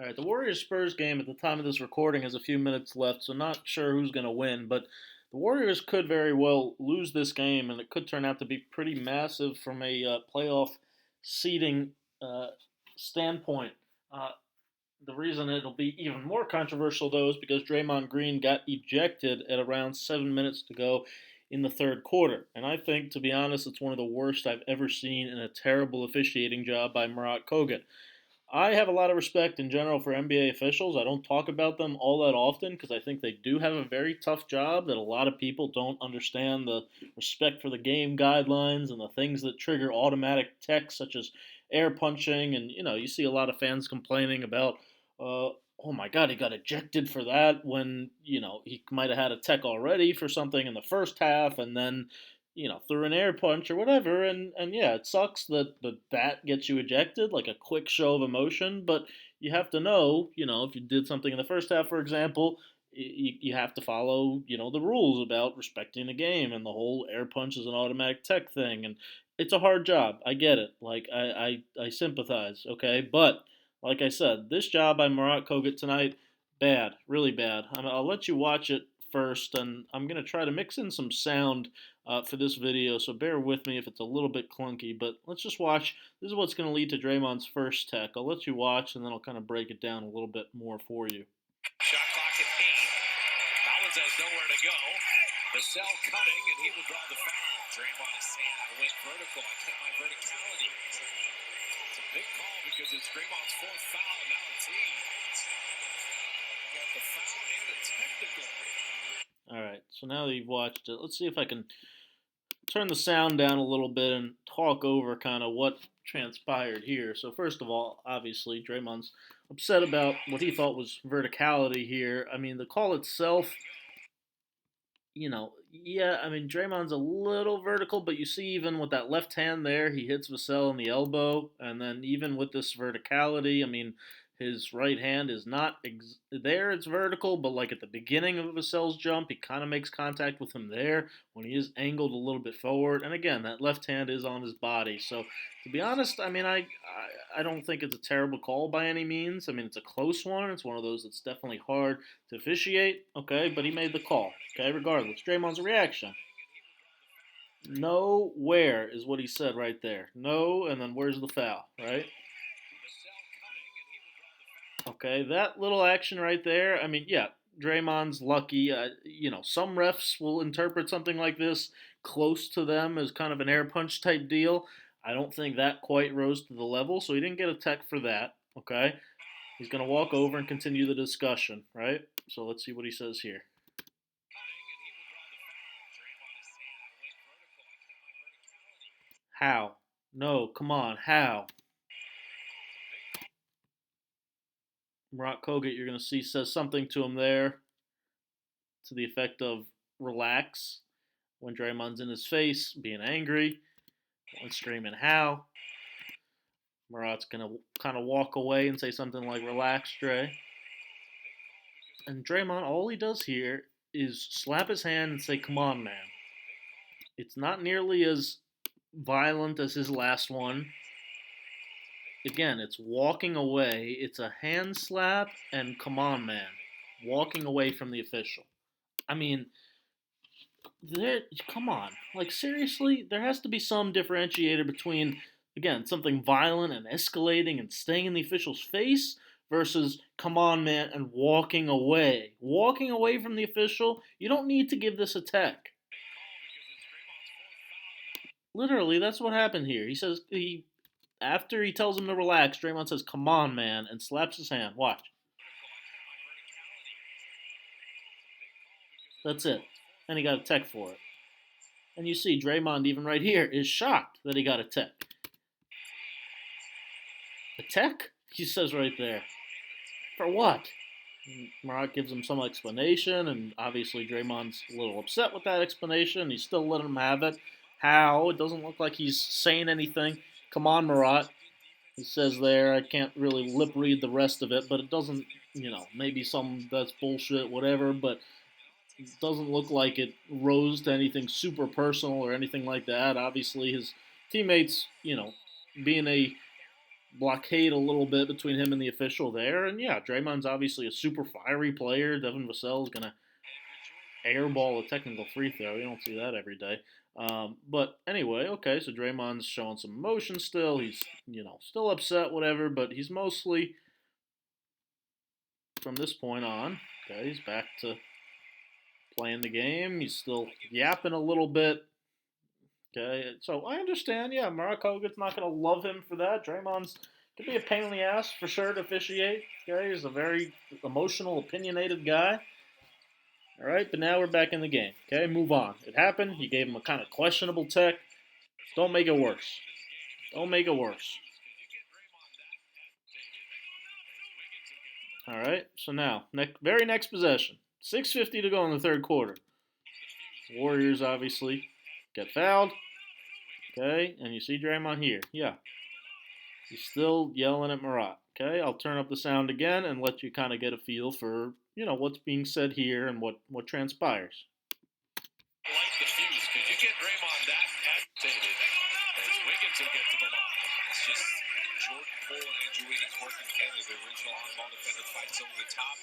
All right, the Warriors-Spurs game at the time of this recording has a few minutes left, so not sure who's going to win, but the Warriors could very well lose this game, and it could turn out to be pretty massive from a playoff seeding uh, standpoint. Uh, the reason it'll be even more controversial, though, is because Draymond Green got ejected at around 7 minutes to go in the third quarter. And I think, to be honest, it's one of the worst I've ever seen in a terrible officiating job by Marat Kogut. I have a lot of respect in general for NBA officials. I don't talk about them all that often because I think they do have a very tough job that a lot of people don't understand the respect for the game guidelines and the things that trigger automatic text such as air punching and you see a lot of fans complaining about oh my god, he got ejected for that when, he might have had a tech already for something in the first half and then through an air punch or whatever. And yeah, it sucks that that gets you ejected, like a quick show of emotion. But you have to know, if you did something in the first half, for example, you have to follow, the rules about respecting the game. And the whole air punch is an automatic tech thing. And it's a hard job. I get it. Like, I sympathize, okay? But, like I said, this job by Marat Kogut tonight, bad, really bad. I'll let you watch it first, and I'm going to try to mix in some sound for this video, so bear with me if it's a little bit clunky, but let's just watch. This is what's going to lead to Draymond's first tech. I'll let you watch, and then I'll kind of break it down a little bit more for you. Shot clock at 8. Collins has nowhere to go. Vassell cutting, and he will draw the foul. Draymond is saying, I went vertical. I kept my verticality. It's a big call because it's Draymond's fourth foul, and now it's he. We got the foul and a technical. All right, so now that you've watched it, let's see if I can turn the sound down a little bit and talk over kind of what transpired here. So first of all, obviously, Draymond's upset about what he thought was verticality here. I mean, the call itself, yeah, I mean, Draymond's a little vertical, but you see even with that left hand there, he hits Vassell in the elbow, and then even with this verticality, I mean, his right hand is not there, it's vertical, but like at the beginning of Vassell's jump, he kind of makes contact with him there when he is angled a little bit forward, and again, that left hand is on his body, so to be honest, I mean, I don't think it's a terrible call by any means. I mean, it's a close one. It's one of those that's definitely hard to officiate, okay, but he made the call, okay, regardless. Draymond's reaction. No, where is what he said right there. No, and then where's the foul, right? Okay, that little action right there, I mean, yeah, Draymond's lucky. Some refs will interpret something like this close to them as kind of an air punch type deal. I don't think that quite rose to the level, so he didn't get a tech for that, okay? He's going to walk over and continue the discussion, right? So let's see what he says here. How? No, come on, how? Marat Kogut, you're going to see, says something to him there to the effect of relax when Draymond's in his face, being angry, and screaming how. Marat's going to kind of walk away and say something like, relax, Dre. And Draymond, all he does here is slap his hand and say, come on, man. It's not nearly as violent as his last one. Again, it's walking away. It's a hand slap and come on, man. Walking away from the official. I mean, come on. Like, seriously? There has to be some differentiator between, again, something violent and escalating and staying in the official's face versus, come on, man, and walking away. Walking away from the official, you don't need to give this a tech. Literally, that's what happened here. He says, after he tells him to relax, Draymond says, come on, man, and slaps his hand. Watch. That's it. And he got a tech for it. And you see, Draymond, even right here, is shocked that he got a tech. A tech? He says right there. For what? And Marat gives him some explanation, and obviously Draymond's a little upset with that explanation. He's still letting him have it. How? It doesn't look like he's saying anything. Come on, Marat. He says there, I can't really lip read the rest of it, but it doesn't, maybe some that's bullshit, whatever, but it doesn't look like it rose to anything super personal or anything like that. Obviously, his teammates, being a blockade a little bit between him and the official there. And yeah, Draymond's obviously a super fiery player. Devin Vassell's going to airball a technical free throw. You don't see that every day. But anyway, okay, so Draymond's showing some emotion still. He's, still upset, whatever, but he's mostly, from this point on, okay, he's back to playing the game. He's still yapping a little bit. Okay, so I understand, yeah, Marat Kogut's not going to love him for that. Draymond's could be a pain in the ass for sure to officiate. Okay, he's a very emotional, opinionated guy. All right, but now we're back in the game. Okay, move on. It happened. You gave him a kind of questionable tech. Don't make it worse. Don't make it worse. All right, so now, very next possession. 6:50 to go in the third quarter. Warriors obviously get fouled. Okay, and you see Draymond here. Yeah, he's still yelling at Marat. Okay, I'll turn up the sound again and let you kind of get a feel for, what's being said here and what transpires. Light the fuse. Could you get Draymond that agitated? As Wiggins will get to the line. It's just Jordan Poole and Andrew Wiggins working together. The original on-ball defender fights over the top.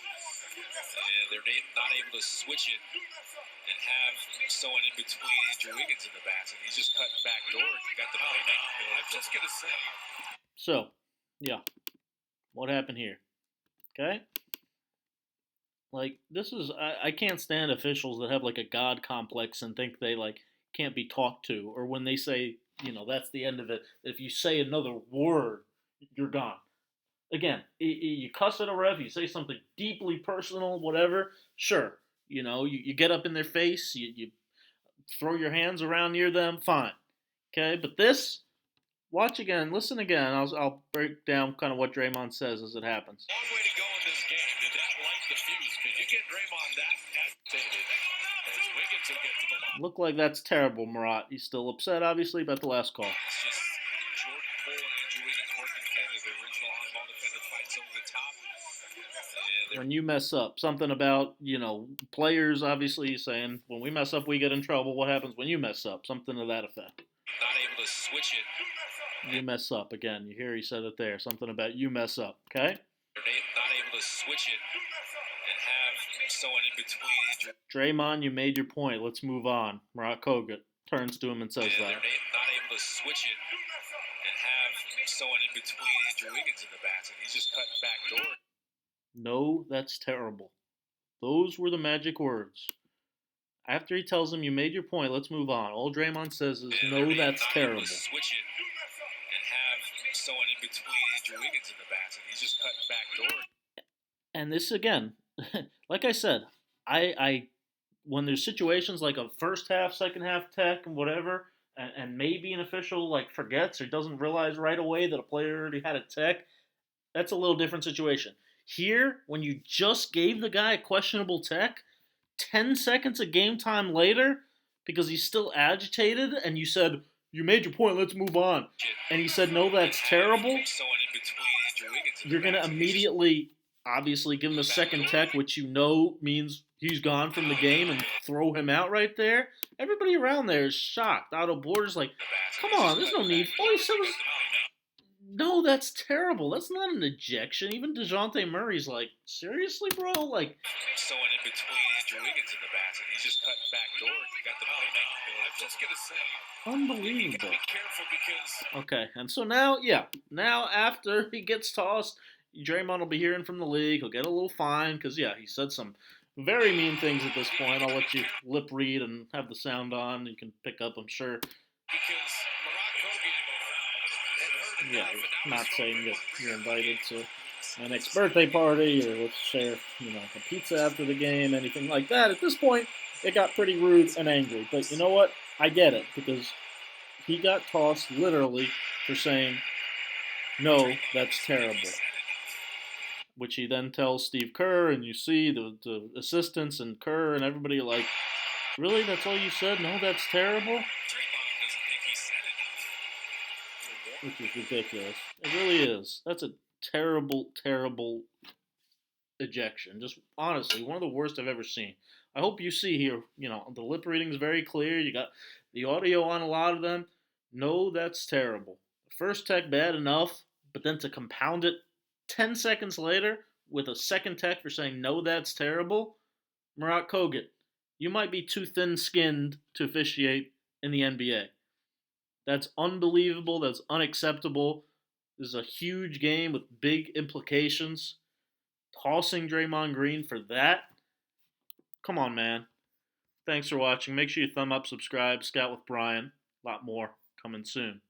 And they're not able to switch it and have someone in between Andrew Wiggins in the basket. He's just cutting back door. You got the playmaker. I'm just going to say. So, yeah. What happened here? Okay? Like, this is, I can't stand officials that have, like, a God complex and think they, like, can't be talked to. Or when they say, that's the end of it. If you say another word, you're gone. Again, you cuss at a ref, you say something deeply personal, whatever, sure. You get up in their face, you throw your hands around near them, fine. Okay, but this, watch again, listen again. I'll break down kind of what Draymond says as it happens. Long way to go in this game. Did that light the fuse? Could you get Draymond that agitated? As Wiggins will get to the line. Look like that's terrible, Marat. He's still upset, obviously, about the last call. It's just Jordan Poole and Andrew Wiggins working together. The original on-ball defender fights over the top. When you mess up, something about, players obviously saying, when we mess up, we get in trouble. What happens when you mess up? Something to that effect. Not able to switch it. You mess up. Again, you hear he said it there. Something about you mess up, okay? Not able to switch it and have someone in between. Draymond, you made your point. Let's move on. Marat Kogut turns to him and says that. They're not able to switch it and have someone in between Andrew Wiggins in the basket. He's just cutting back door. No, that's terrible. Those were the magic words. After he tells him, you made your point, let's move on. All Draymond says is, no, that's terrible. Switch it and have someone in between Andrew Wiggins in the basket. He's just cutting back door. And this again, like I said, I when there's situations like a first half, second half tech and whatever, and maybe an official like forgets or doesn't realize right away that a player already had a tech, that's a little different situation. Here, when you just gave the guy a questionable tech, 10 seconds of game time later, because he's still agitated, and you said, you made your point, let's move on. And he said, no, that's terrible. You're going to immediately, obviously, give him a second tech, which you know means he's gone from the game, and throw him out right there. Everybody around there is shocked. Out of Borders like, come on, there's no need. All he said was, no, that's terrible. That's not an ejection. Even DeJounte Murray's like, seriously, bro? Like, someone in between Andrew Wiggins in the basket. He's just cutting back door. You got the playmaker. I'm just gonna say, unbelievable. Be careful because. Okay, and so now after he gets tossed, Draymond will be hearing from the league. He'll get a little fine because he said some very mean things at this point. I'll let you lip read and have the sound on. You can pick up, I'm sure. Because yeah, not saying that you're invited to my next birthday party or let's share, a pizza after the game, anything like that. At this point, it got pretty rude and angry. But you know what? I get it because he got tossed literally for saying, no, that's terrible. Which he then tells Steve Kerr, and you see the assistants and Kerr and everybody are like, really? That's all you said? No, that's terrible? Which is ridiculous. It really is. That's a terrible, terrible ejection. Just honestly, one of the worst I've ever seen. I hope you see here, the lip reading is very clear. You got the audio on a lot of them. No, that's terrible. First tech, bad enough. But then to compound it 10 seconds later with a second tech for saying, no, that's terrible, Marat Kogut, you might be too thin skinned to officiate in the NBA. That's unbelievable. That's unacceptable. This is a huge game with big implications. Tossing Draymond Green for that? Come on, man. Thanks for watching. Make sure you thumb up, subscribe, Scout with Bryan. A lot more coming soon.